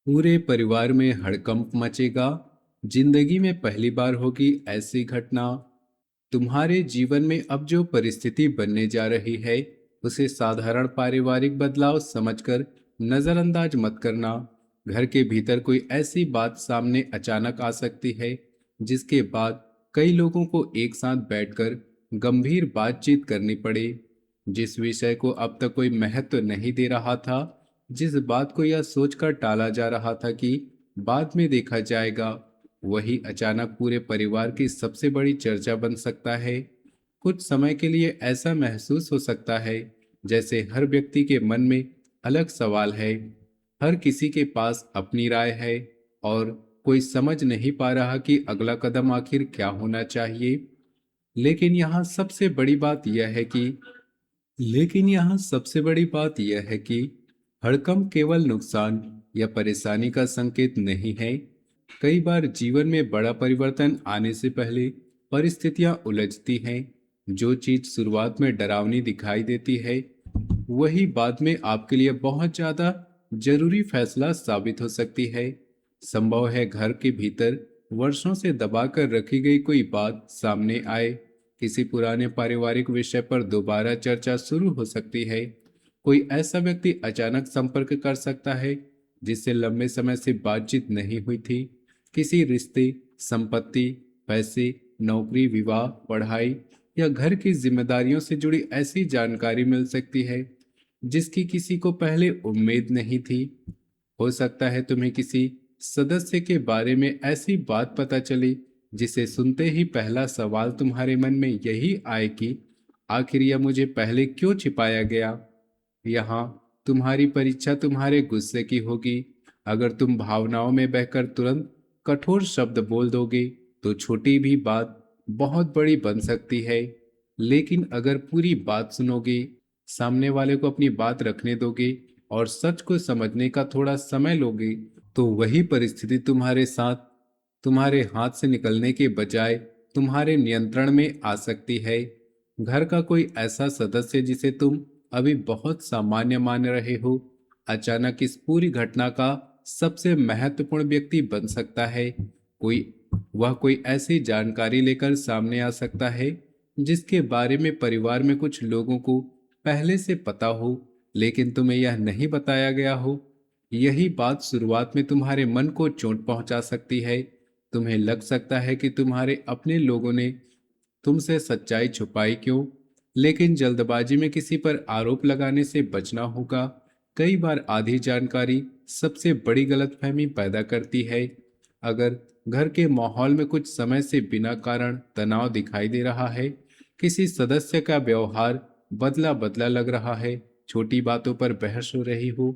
पूरे परिवार में हड़कंप मचेगा। जिंदगी में पहली बार होगी ऐसी घटना। तुम्हारे जीवन में अब जो परिस्थिति बनने जा रही है, उसे साधारण पारिवारिक बदलाव समझकर नजरअंदाज मत करना। घर के भीतर कोई ऐसी बात सामने अचानक आ सकती है, जिसके बाद कई लोगों को एक साथ बैठकर गंभीर बातचीत करनी पड़े। जिस विषय को अब तक कोई महत्व नहीं दे रहा था, जिस बात को यह सोचकर टाला जा रहा था कि बाद में देखा जाएगा, वही अचानक पूरे परिवार की सबसे बड़ी चर्चा बन सकता है। कुछ समय के लिए ऐसा महसूस हो सकता है जैसे हर व्यक्ति के मन में अलग सवाल है, हर किसी के पास अपनी राय है, और कोई समझ नहीं पा रहा कि अगला कदम आखिर क्या होना चाहिए। लेकिन यहाँ सबसे बड़ी बात यह है कि लेकिन यहाँ सबसे बड़ी बात यह है कि हड़कंप केवल नुकसान या परेशानी का संकेत नहीं है। कई बार जीवन में बड़ा परिवर्तन आने से पहले परिस्थितियां उलझती हैं। जो चीज शुरुआत में डरावनी दिखाई देती है, वही बाद में आपके लिए बहुत ज्यादा जरूरी फैसला साबित हो सकती है। संभव है घर के भीतर वर्षों से दबाकर रखी गई कोई बात सामने आए। किसी पुराने पारिवारिक विषय पर दोबारा चर्चा शुरू हो सकती है। कोई ऐसा व्यक्ति अचानक संपर्क कर सकता है जिससे लंबे समय से बातचीत नहीं हुई थी। किसी रिश्ते, संपत्ति, पैसे, नौकरी, विवाह, पढ़ाई या घर की जिम्मेदारियों से जुड़ी ऐसी जानकारी मिल सकती है जिसकी किसी को पहले उम्मीद नहीं थी। हो सकता है तुम्हें किसी सदस्य के बारे में ऐसी बात पता चली जिसे सुनते ही पहला सवाल तुम्हारे मन में यही आए कि आखिर यह मुझे पहले क्यों छिपाया गया। यहाँ तुम्हारी परीक्षा तुम्हारे गुस्से की होगी। अगर तुम भावनाओं में बहकर तुरंत कठोर शब्द बोल दोगे, तो छोटी भी बात बहुत बड़ी बन सकती है। लेकिन अगर पूरी बात सुनोगे, सामने वाले को अपनी बात रखने दोगे और सच को समझने का थोड़ा समय लोगे, तो वही परिस्थिति तुम्हारे साथ तुम्हारे हाथ से निकलने के बजाय तुम्हारे नियंत्रण में आ सकती है। घर का कोई ऐसा सदस्य जिसे तुम अभी बहुत सामान्य मान रहे हो, अचानक इस पूरी घटना का सबसे महत्वपूर्ण व्यक्ति बन सकता है। कोई वह कोई ऐसी जानकारी लेकर सामने आ सकता है जिसके बारे में परिवार में कुछ लोगों को पहले से पता हो, लेकिन तुम्हें यह नहीं बताया गया हो। यही बात शुरुआत में तुम्हारे मन को चोट पहुंचा सकती है। तुम्हें लग सकता है कि तुम्हारे अपने लोगों ने तुमसे सच्चाई छुपाई क्यों, लेकिन जल्दबाजी में किसी पर आरोप लगाने से बचना होगा। कई बार आधी जानकारी सबसे बड़ी गलतफहमी पैदा करती है। अगर घर के माहौल में कुछ समय से बिना कारण तनाव दिखाई दे रहा है, किसी सदस्य का व्यवहार बदला बदला लग रहा है, छोटी बातों पर बहस हो रही हो,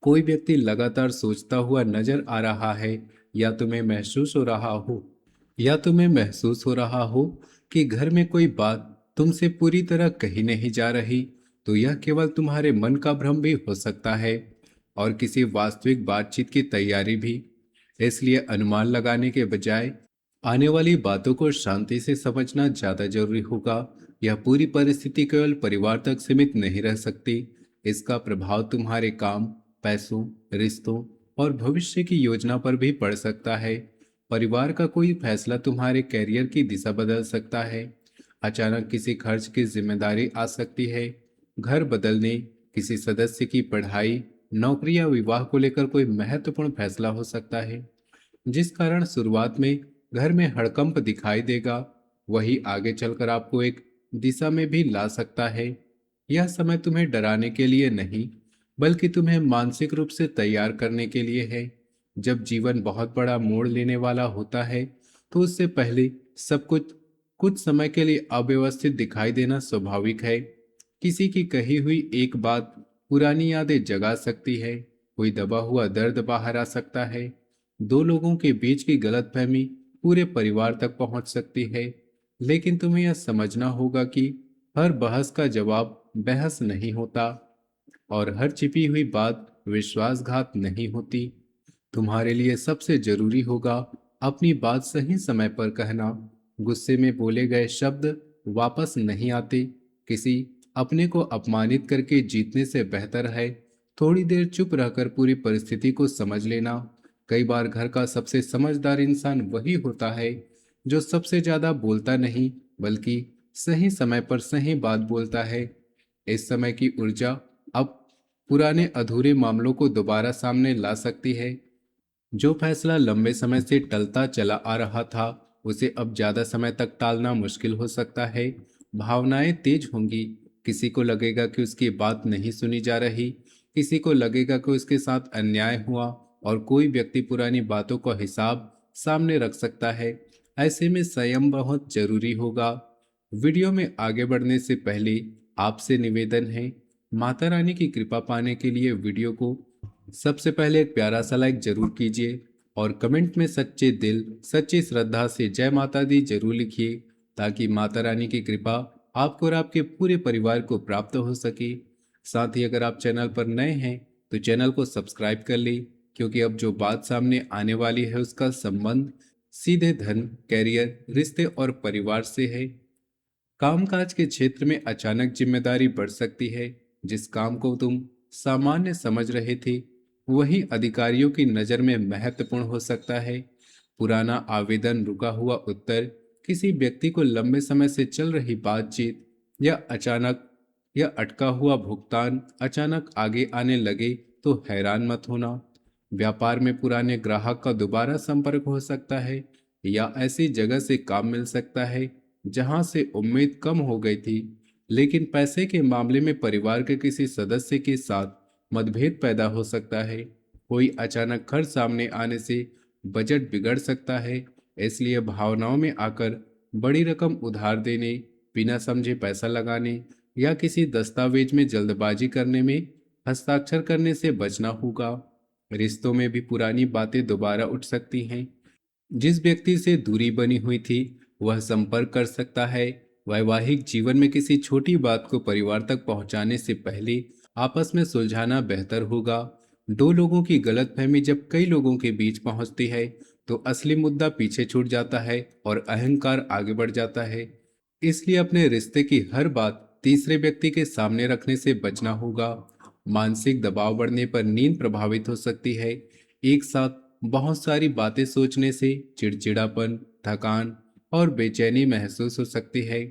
कोई व्यक्ति लगातार सोचता हुआ नजर आ रहा है, या तुम्हें महसूस हो रहा हो या तुम्हें महसूस हो रहा हो कि घर में कोई बात तुमसे पूरी तरह कही नहीं जा रही, तो यह केवल तुम्हारे मन का भ्रम भी हो सकता है, और किसी वास्तविक बातचीत की तैयारी भी। इसलिए अनुमान लगाने के बजाय आने वाली बातों को शांति से समझना ज्यादा जरूरी होगा। यह पूरी परिस्थिति केवल परिवार तक सीमित नहीं रह सकती। इसका प्रभाव तुम्हारे काम, पैसों, रिश्तों और भविष्य की योजना पर भी पड़ सकता है। परिवार का कोई फैसला तुम्हारे कैरियर की दिशा बदल सकता है। अचानक किसी खर्च की जिम्मेदारी आ सकती है, घर बदलने, किसी सदस्य की पढ़ाई, नौकरी या विवाह को लेकर कोई महत्वपूर्ण फैसला हो सकता है, जिस कारण शुरुआत में घर में हड़कंप दिखाई देगा, वही आगे चलकर आपको एक दिशा में भी ला सकता है। यह समय तुम्हें डराने के लिए नहीं, बल्कि तुम्हें मानसिक रूप से तैयार करने के लिए है। जब जीवन बहुत बड़ा मोड़ लेने वाला होता है, तो उससे पहले सब कुछ कुछ समय के लिए अव्यवस्थित दिखाई देना स्वाभाविक है। किसी की कही हुई एक बात पुरानी यादें जगा सकती है, कोई दबा हुआ दर्द बाहर आ सकता है, दो लोगों के बीच की गलतफहमी पूरे परिवार तक पहुंच सकती है। लेकिन तुम्हें यह समझना होगा कि हर बहस का जवाब बहस नहीं होता, और हर छिपी हुई बात विश्वासघात नहीं होती। तुम्हारे लिए सबसे जरूरी होगा अपनी बात सही समय पर कहना। गुस्से में बोले गए शब्द वापस नहीं आते। किसी अपने को अपमानित करके जीतने से बेहतर है थोड़ी देर चुप रहकर पूरी परिस्थिति को समझ लेना। कई बार घर का सबसे समझदार इंसान वही होता है जो सबसे ज्यादा बोलता नहीं, बल्कि सही समय पर सही बात बोलता है। इस समय की ऊर्जा अब पुराने अधूरे मामलों को दोबारा सामने ला सकती है। जो फैसला लंबे समय से टलता चला आ रहा था, उसे अब ज्यादा समय तक टालना मुश्किल हो सकता है। भावनाएं तेज होंगी। किसी को लगेगा कि उसकी बात नहीं सुनी जा रही, किसी को लगेगा कि उसके साथ अन्याय हुआ, और कोई व्यक्ति पुरानी बातों का हिसाब सामने रख सकता है। ऐसे में संयम बहुत जरूरी होगा। वीडियो में आगे बढ़ने से पहले आपसे निवेदन है, माता रानी की कृपा पाने के लिए वीडियो को सबसे पहले एक प्यारा सा लाइक जरूर कीजिए, और कमेंट में सच्चे दिल सच्ची श्रद्धा से जय माता दी जरूर लिखिए, ताकि माता रानी की कृपा आपको और आपके पूरे परिवार को प्राप्त हो सके। साथ ही अगर आप चैनल पर नए हैं तो चैनल को सब्सक्राइब कर लें, क्योंकि अब जो बात सामने आने वाली है उसका संबंध सीधे धन, कैरियर, रिश्ते और परिवार से है। कामकाज के क्षेत्र में अचानक जिम्मेदारी बढ़ सकती है। जिस काम को तुम सामान्य समझ रहे थे, वही अधिकारियों की नज़र में महत्वपूर्ण हो सकता है। पुराना आवेदन, रुका हुआ उत्तर, किसी व्यक्ति को लंबे समय से चल रही बातचीत, या अटका हुआ भुगतान अचानक आगे आने लगे तो हैरान मत होना। व्यापार में पुराने ग्राहक का दोबारा संपर्क हो सकता है, या ऐसी जगह से काम मिल सकता है जहां से उम्मीद कम हो गई थी। लेकिन पैसे के मामले में परिवार के किसी सदस्य के साथ मतभेद पैदा हो सकता है। कोई अचानक खर्च सामने आने से बजट बिगड़ सकता है। इसलिए भावनाओं में आकर बड़ी रकम उधार देने, बिना समझे पैसा लगाने, या किसी दस्तावेज में जल्दबाजी करने में हस्ताक्षर करने से बचना होगा। रिश्तों में भी पुरानी बातें दोबारा उठ सकती हैं। जिस व्यक्ति से दूरी बनी हुई थी, वह संपर्क कर सकता है। वैवाहिक जीवन में किसी छोटी बात को परिवार तक पहुंचाने से पहले आपस में सुलझाना बेहतर होगा। दो लोगों की गलतफहमी जब कई लोगों के बीच पहुंचती है, तो असली मुद्दा पीछे छूट जाता है और अहंकार आगे बढ़ जाता है। इसलिए अपने रिश्ते की हर बात तीसरे व्यक्ति के सामने रखने से बचना होगा। मानसिक दबाव बढ़ने पर नींद प्रभावित हो सकती है। एक साथ बहुत सारी बातें सोचने से चिड़चिड़ापन, थकान और बेचैनी महसूस हो सकती है।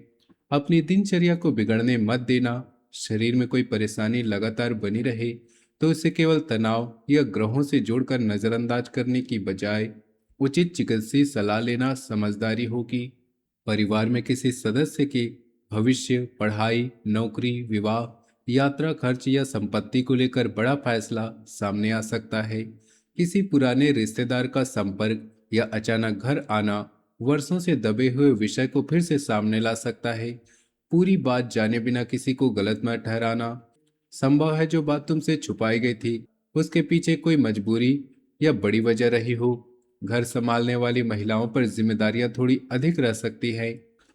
अपनी दिनचर्या को बिगड़ने मत देना। शरीर में कोई परेशानी लगातार बनी रहे तो इसे केवल तनाव या ग्रहों से जोड़कर नजरअंदाज करने की बजाय उचित चिकित्सीय सलाह लेना समझदारी होगी। परिवार में किसी सदस्य के भविष्य, पढ़ाई, नौकरी, विवाह, यात्रा खर्च या संपत्ति को लेकर बड़ा फैसला सामने आ सकता है। किसी पुराने रिश्तेदार का संपर्क या अचानक घर आना वर्षों से दबे हुए विषय को फिर से सामने ला सकता है। पूरी बात जाने बिना किसी को गलत मत ठहराना। संभव है जो बात तुमसे छुपाई गई थी उसके पीछे कोई मजबूरी या बड़ी वजह रही हो। घर संभालने वाली महिलाओं पर जिम्मेदारियां थोड़ी अधिक रह सकती है।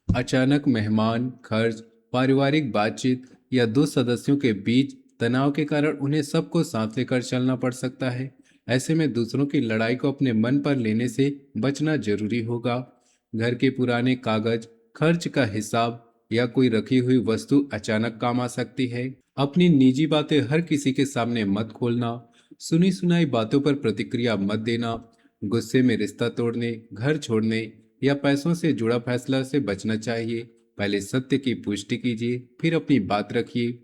अचानक मेहमान, खर्च, पारिवारिक बातचीत या दो सदस्यों के बीच तनाव के कारण उन्हें सबको साथ लेकर चलना पड़ सकता है। ऐसे में दूसरों की लड़ाई को अपने मन पर लेने से बचना जरूरी होगा। घर के पुराने कागज, खर्च का हिसाब या कोई रखी हुई वस्तु अचानक काम आ सकती है। अपनी निजी बातें हर किसी के सामने मत खोलना। सुनी सुनाई बातों पर प्रतिक्रिया मत देना। गुस्से में रिश्ता तोड़ने, घर छोड़ने या पैसों से जुड़ा फैसला से बचना चाहिए। पहले सत्य की पुष्टि कीजिए, फिर अपनी बात रखिए।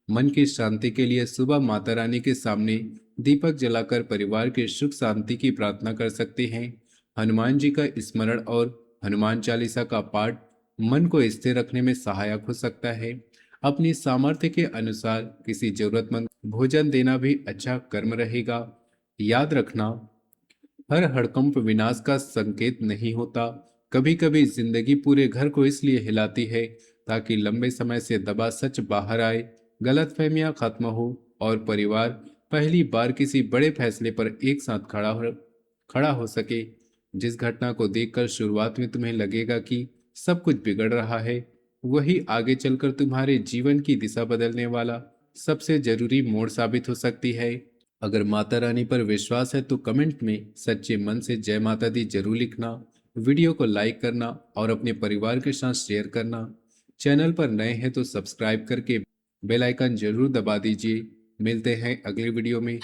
मन की शांति के लिए सुबह माता रानी के सामने दीपक जलाकर परिवार के सुख शांति की प्रार्थना कर सकते हैं। हनुमान जी का स्मरण और हनुमान चालीसा का पाठ मन को स्थिर रखने में सहायक हो सकता है। अपनी सामर्थ्य के अनुसार किसी जरूरतमंद भोजन देना भी अच्छा कर्म रहेगा। याद रखना, हर हड़कंप विनाश का संकेत नहीं होता। कभी कभी जिंदगी पूरे घर को इसलिए हिलाती है ताकि लंबे समय से दबा सच बाहर आए, गलतफहमियां खत्म हो और परिवार पहली बार किसी बड़े फैसले पर एक साथ खड़ा हो सके। जिस घटना को देखकर शुरुआत में तुम्हें लगेगा कि सब कुछ बिगड़ रहा है, वही आगे चलकर तुम्हारे जीवन की दिशा बदलने वाला सबसे जरूरी मोड़ साबित हो सकती है। अगर माता रानी पर विश्वास है तो कमेंट में सच्चे मन से जय माता दी जरूर लिखना। वीडियो को लाइक करना और अपने परिवार के साथ शेयर करना। चैनल पर नए हैं तो सब्सक्राइब करके बेल आइकन जरूर दबा दीजिए, मिलते हैं अगली वीडियो में।